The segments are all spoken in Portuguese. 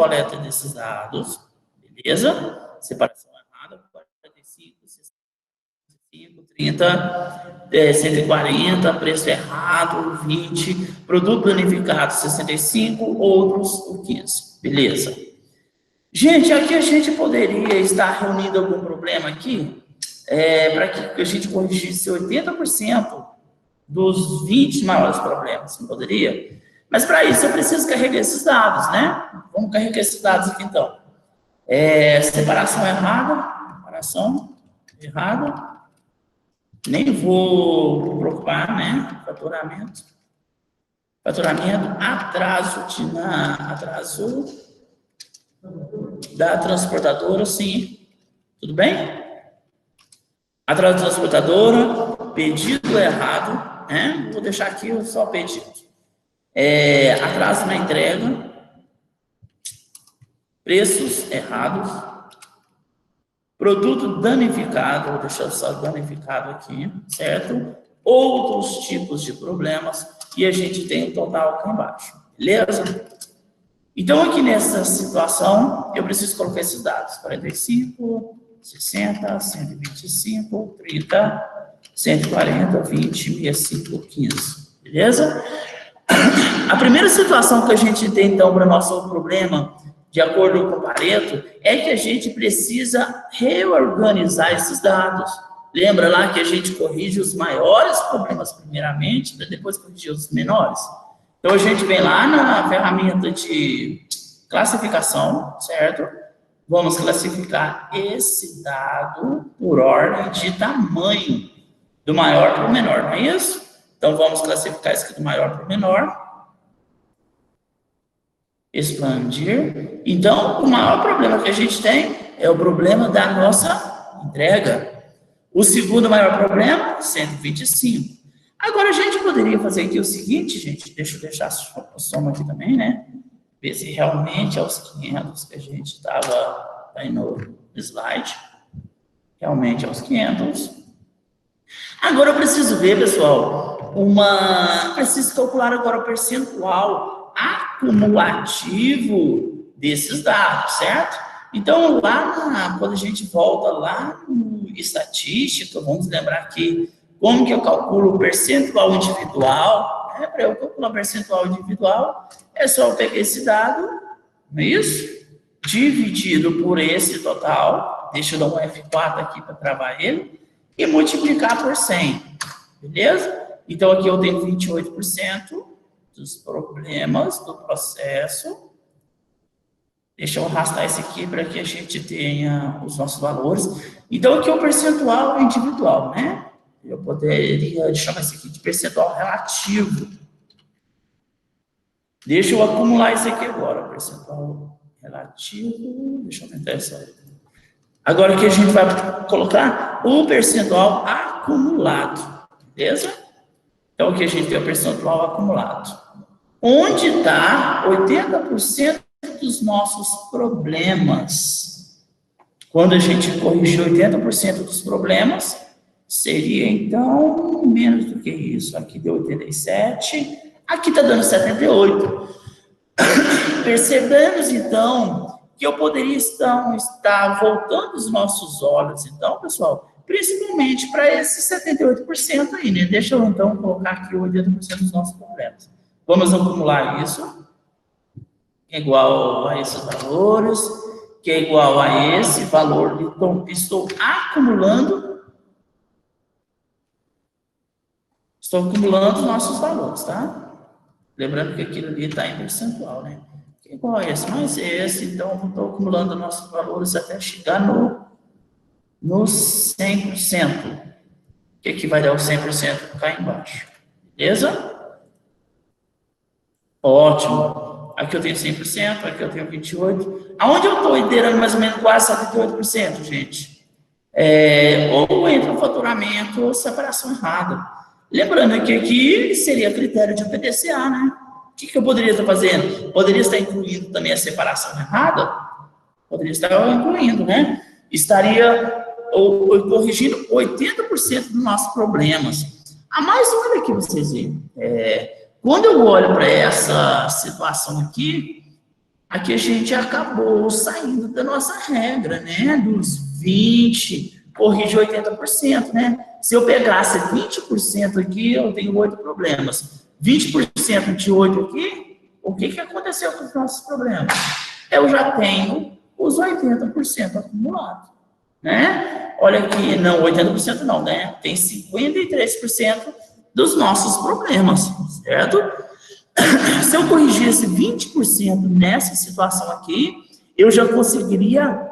coleta desses dados, beleza? Separação errada, 45, 65, 30, 140, preço errado, 20, produto danificado, 65, outros, o 15, beleza? Gente, aqui a gente poderia estar reunindo algum problema aqui, para que a gente corrigisse 80% dos 20 maiores problemas, não poderia? Mas para isso eu preciso carregar esses dados, né? Vamos carregar esses dados aqui então. Separação errada, nem vou preocupar, né? Faturamento, atraso da transportadora, sim, tudo bem? Atraso da transportadora, pedido errado, né? Vou deixar aqui só pedido. Atraso na entrega, preços errados, produto danificado, vou deixar só danificado aqui, certo? Outros tipos de problemas, e a gente tem o total aqui embaixo, beleza? Então, aqui nessa situação, eu preciso colocar esses dados, 45, 60, 125, 30, 140, 20, 65, 15, beleza? A primeira situação que a gente tem, então, para o nosso problema, de acordo com o Pareto, é que a gente precisa reorganizar esses dados. Lembra lá que a gente corrige os maiores problemas primeiramente, para depois corrigir os menores? Então, a gente vem lá na ferramenta de classificação, certo? Vamos classificar esse dado por ordem de tamanho, do maior para o menor, não é isso? Então, vamos classificar isso aqui do maior para o menor. Expandir. Então, o maior problema que a gente tem é o problema da nossa entrega. O segundo maior problema, 125. Agora, a gente poderia fazer aqui o seguinte, gente, deixa eu deixar a soma aqui também, né? Ver se realmente é os 500 que a gente estava aí no slide. Realmente é os 500. Agora, eu preciso ver, pessoal, preciso calcular agora o percentual acumulativo desses dados, certo? Então, quando a gente volta lá no estatística, vamos lembrar aqui como que eu calculo o percentual individual, né? Para eu calcular o percentual individual, é só eu pegar esse dado, não é isso? Dividido por esse total, deixa eu dar um F4 aqui para travar ele, e multiplicar por 100, beleza? Então, aqui eu tenho 28% dos problemas do processo. Deixa eu arrastar esse aqui para que a gente tenha os nossos valores. Então, aqui é o percentual individual, né? Eu poderia chamar isso aqui de percentual relativo. Deixa eu acumular isso aqui agora, percentual relativo. Deixa eu aumentar essa. Agora aqui a gente vai colocar o percentual acumulado, beleza? Então, aqui a gente tem o percentual acumulado. Onde está 80% dos nossos problemas? Quando a gente corrigir 80% dos problemas, seria, então, menos do que isso. Aqui deu 87, aqui está dando 78. Percebemos, então, que eu poderia estar voltando os nossos olhos, então, pessoal, principalmente para esses 78% aí, né? Deixa eu, então, colocar aqui 80% dos nossos problemas. Vamos acumular isso, que é igual a esses valores, que é igual a esse valor. Então, estou acumulando os nossos valores, tá? Lembrando que aquilo ali está em percentual, né? Que é igual a esse, mais esse. Então, eu estou acumulando nossos valores até chegar no 100%. O que vai dar o 100% cá embaixo? Beleza? Ótimo. Aqui eu tenho 100%, aqui eu tenho 28%. Aonde eu estou liderando mais ou menos quase 78%, gente? Ou entra o faturamento ou separação errada. Lembrando que aqui seria critério de PDCA, né? O que eu poderia estar fazendo? Poderia estar incluindo também a separação errada? Poderia estar incluindo, né? Estaria corrigindo 80% dos nossos problemas. Mas olha aqui, vocês veem. Quando eu olho para essa situação aqui, aqui a gente acabou saindo da nossa regra, né? Dos 20, corrige 80%, né? Se eu pegasse 20% aqui, eu tenho 8 problemas. 20% de 8 aqui, o que aconteceu com os nossos problemas? Eu já tenho os 80% acumulados, né? Olha aqui, não, 80% não, né? Tem 53% dos nossos problemas, certo? Se eu corrigisse 20% nessa situação aqui, eu já conseguiria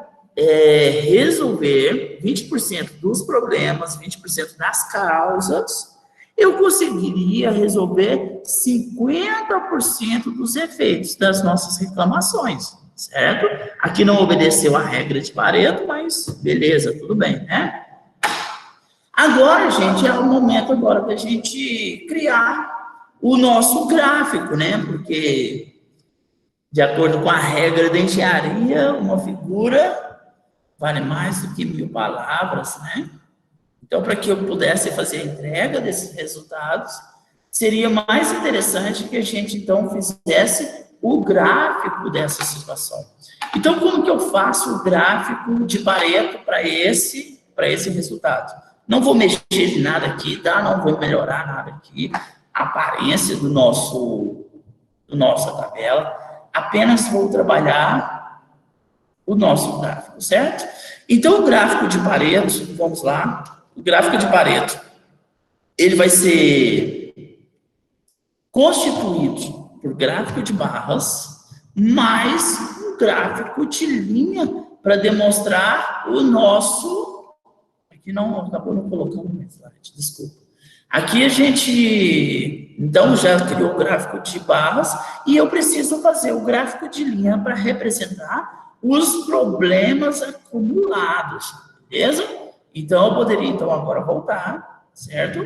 resolver 20% dos problemas, 20% das causas, eu conseguiria resolver 50% dos efeitos das nossas reclamações, certo? Aqui não obedeceu a regra de Pareto, mas beleza, tudo bem, né? Agora, gente, é o momento agora da gente criar o nosso gráfico, né? Porque, de acordo com a regra da engenharia, uma figura vale mais do que 1000 palavras, né? Então, para que eu pudesse fazer a entrega desses resultados, seria mais interessante que a gente, então, fizesse o gráfico dessa situação. Então, como que eu faço o gráfico de Pareto para esse resultado? Não vou mexer em nada aqui, tá? Não vou melhorar nada aqui. A aparência do nossa tabela. Apenas vou trabalhar o nosso gráfico, certo? Então, o gráfico de Pareto, vamos lá. O gráfico de Pareto, ele vai ser constituído por gráfico de barras, mais um gráfico de linha para demonstrar o nosso... Aqui não, acabou não colocando mais slide, desculpa. Aqui a gente, então, já criou o gráfico de barras e eu preciso fazer o gráfico de linha para representar os problemas acumulados, beleza? Então, eu poderia, então, agora voltar, certo?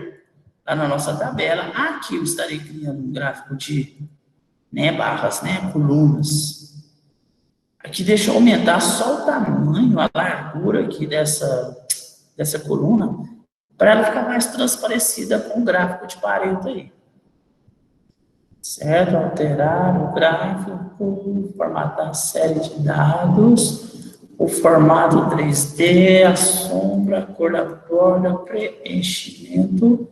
Lá na nossa tabela, aqui eu estarei criando um gráfico de barras, colunas. Aqui deixa eu aumentar só o tamanho, a largura aqui dessa coluna, para ela ficar mais transparecida com o gráfico de Pareto aí. Certo? Alterar o gráfico, formatar a série de dados, o formato 3D, a sombra, a cor da borda, preenchimento,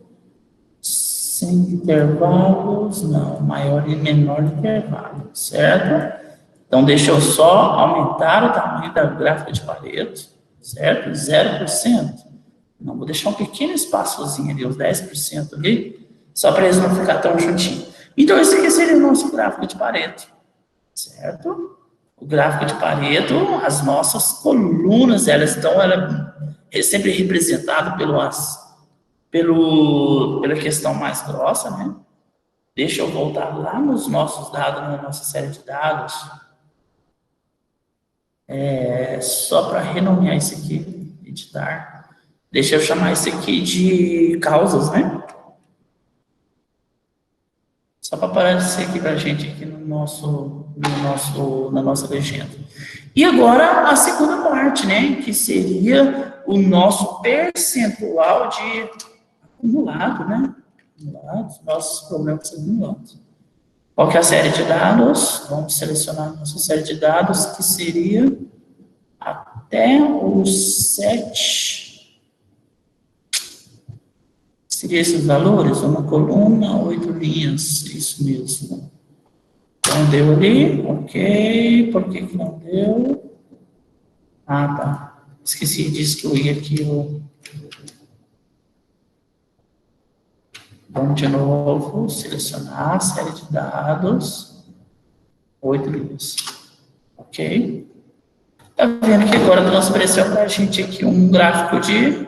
sem intervalos, não, maior e menor intervalo, certo? Então, deixa eu só aumentar o tamanho da gráfica de Pareto, certo? 0%. Não, vou deixar um pequeno espaçozinho ali, os 10% ali, só para eles não ficar tão juntinhos. Então, esse aqui seria o nosso gráfico de Pareto, certo? O gráfico de Pareto, as nossas colunas, ela é sempre representada pela questão mais grossa, né? Deixa eu voltar lá nos nossos dados, na nossa série de dados. Só para renomear isso aqui, editar. Deixa eu chamar isso aqui de causas, né? Só para aparecer aqui para a gente aqui na nossa legenda. E agora a segunda parte, né? Que seria o nosso percentual de acumulado, né? Acumulados, nossos problemas acumulados. Qual que é a série de dados? Vamos selecionar a nossa série de dados, que seria até os 7. Seria esses valores? Uma coluna, 8 linhas, isso mesmo. Então, deu ali, ok. Por que não deu? Ah, tá. Esqueci de excluir aqui o... Vamos de novo, selecionar a série de dados, 8 linhas. Ok? Tá vendo que agora transpareceu para a gente aqui um gráfico de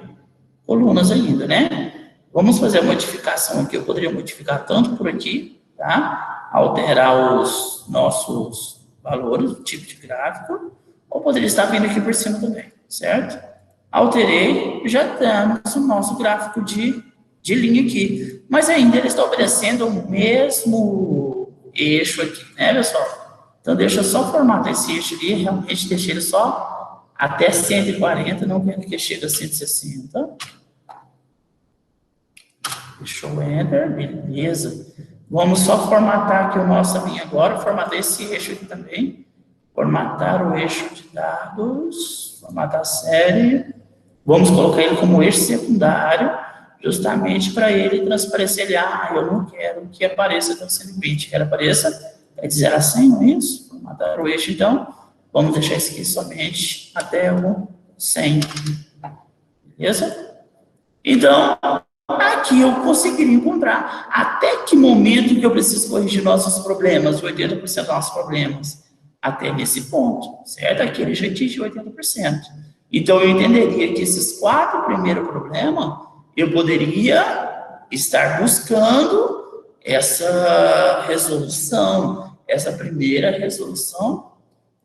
colunas ainda, né? Vamos fazer a modificação aqui. Eu poderia modificar tanto por aqui, tá? Alterar os nossos valores, o tipo de gráfico, ou poderia estar vindo aqui por cima também, certo? Alterei, já temos o nosso gráfico de linha aqui. Mas ainda ele está obedecendo o mesmo eixo aqui, né, pessoal? Então, deixa eu só formatar esse eixo ali, realmente deixei ele só até 140, não quero que chegue a 160. Deixa eu enter, beleza. Vamos só formatar aqui a nossa linha agora, formatar esse eixo aqui também. Formatar o eixo de dados, formatar a série. Vamos colocar ele como eixo secundário, justamente para ele transparecer. Eu não quero que apareça até o 120, quero que apareça de 0 a 100, não é isso? Formatar o eixo, então, vamos deixar isso aqui somente até o 100. Beleza? Então, aqui eu conseguiria encontrar até que momento que eu preciso corrigir nossos problemas, 80% dos nossos problemas, até nesse ponto, certo? Aqui ele já atingiu 80%. Então, eu entenderia que esses 4 primeiros problemas, eu poderia estar buscando essa resolução, essa primeira resolução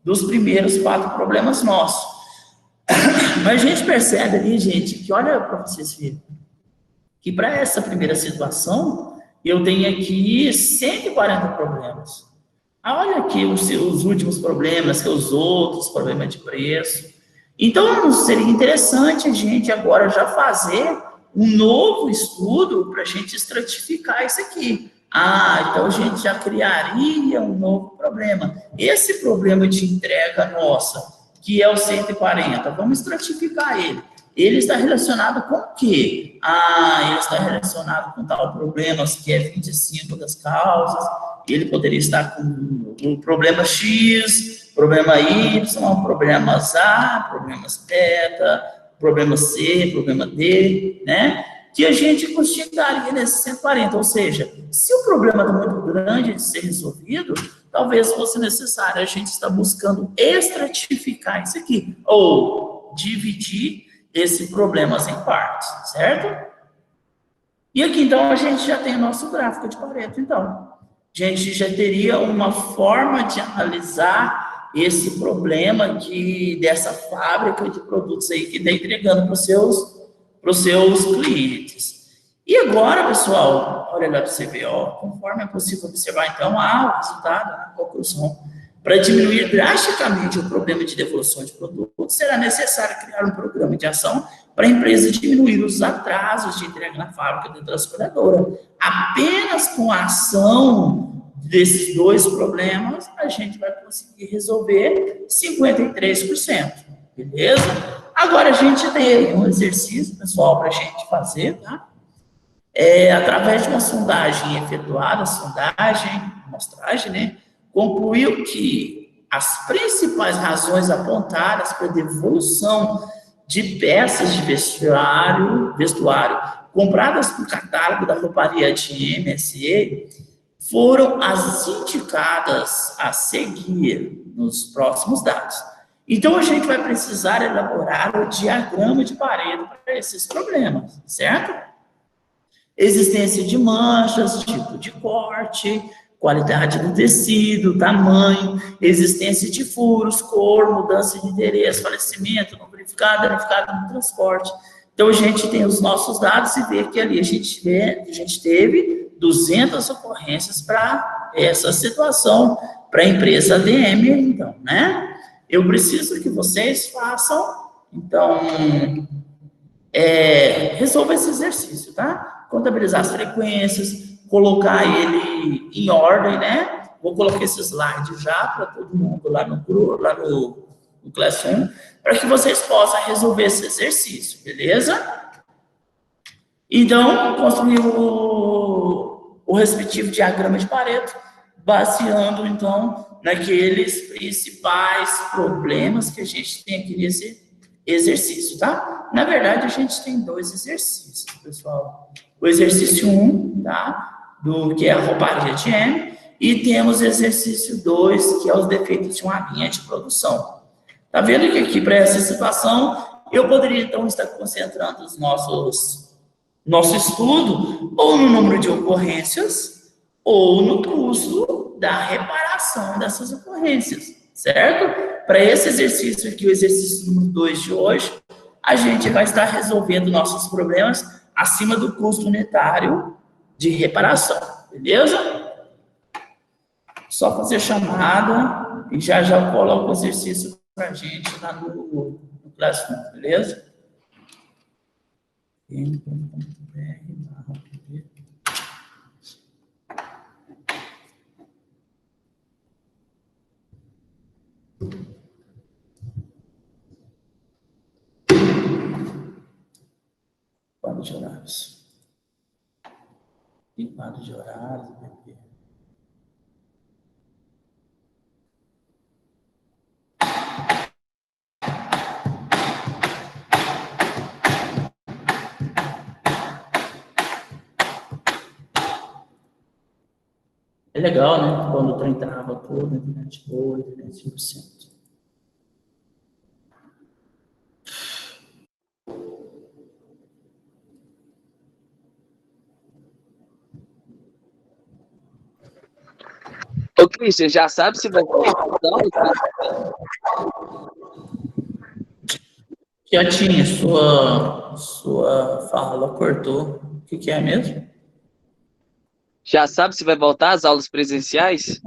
dos primeiros 4 problemas nossos. Mas a gente percebe ali, gente, que olha para vocês verem, que para essa primeira situação, eu tenho aqui 140 problemas. Olha aqui os últimos problemas, que é os outros problemas de preço. Então, seria interessante a gente agora já fazer um novo estudo para a gente estratificar isso aqui. Então a gente já criaria um novo problema. Esse problema de entrega nossa, que é o 140, vamos estratificar ele. Ele está relacionado com o quê? Ele está relacionado com tal problemas que é 25 das causas. Ele poderia estar com o problema X, problema Y, problemas A, problemas beta, problema C, problema D, né? Que a gente consideraria nesses 140. Ou seja, se o problema está muito grande de ser resolvido, talvez fosse necessário a gente estar buscando estratificar isso aqui, ou dividir esse problemas em partes, certo? E aqui, então, a gente já tem o nosso gráfico de Pareto, então. A gente já teria uma forma de analisar esse problema dessa fábrica de produtos aí que está entregando para os seus clientes. E agora, pessoal, olha lá para você ver, conforme é possível observar, então, o resultado, a conclusão. Para diminuir drasticamente o problema de devolução de produtos, será necessário criar um programa de ação para a empresa diminuir os atrasos de entrega na fábrica da transportadora. Apenas com a ação desses 2 problemas, a gente vai conseguir resolver 53%. Beleza? Agora a gente tem um exercício, pessoal, para a gente fazer, tá? Através de uma sondagem efetuada, amostragem, né? Concluiu que as principais razões apontadas para a devolução de peças de vestuário compradas no catálogo da rouparia de MSE foram as indicadas a seguir nos próximos dados. Então, a gente vai precisar elaborar o diagrama de Pareto para esses problemas, certo? Existência de manchas, tipo de corte, qualidade do tecido, tamanho, existência de furos, cor, mudança de endereço, falecimento, não verificado, danificado no transporte. Então, a gente tem os nossos dados e vê que ali a gente teve 200 ocorrências para essa situação, para a empresa ADM, então, né? Eu preciso que vocês façam, então, resolva esse exercício, tá? Contabilizar as frequências, colocar ele em ordem, né? Vou colocar esse slide já para todo mundo lá no Classroom, para que vocês possam resolver esse exercício, beleza? Então, construir o respectivo diagrama de Pareto, baseando, então, naqueles principais problemas que a gente tem aqui nesse exercício, tá? Na verdade, a gente tem 2 exercícios, pessoal. O exercício 1, tá? Que é a rouparia de M, e temos o exercício 2, que é os defeitos de uma linha de produção. Tá vendo que aqui, para essa situação, eu poderia, então, estar concentrando os nosso estudo ou no número de ocorrências ou no custo da reparação dessas ocorrências, certo? Para esse exercício aqui, o exercício número 2 de hoje, a gente vai estar resolvendo nossos problemas acima do custo unitário de reparação, beleza? Só fazer chamada e já coloco o exercício para a gente lá no Classroom, beleza? quadro de horários. Tem quadro de horários, bebê. É legal, né? Quando o trem trava tudo, internet boa, internet 100%. Ô, Christian, já sabe se vai voltar às aulas? Quietinha, sua fala cortou. O que é mesmo? Já sabe se vai voltar às aulas presenciais?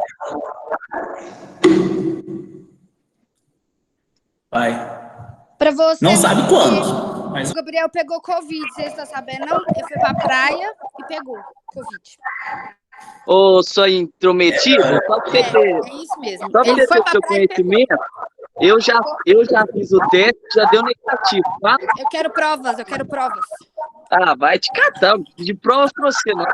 Vai. Pra você Não ver sabe que quando, mas o Gabriel pegou Covid, você está sabendo, não? Ele foi pra praia e pegou Covid. Ô, sou intrometido? Só pra você ter, É isso mesmo. só pra Ele você foi ter pra seu praia e pegou. conhecimento, eu já fiz o teste, já deu negativo, tá? Eu quero provas, eu quero provas. Ah, vai te catar, de provas pra você, não.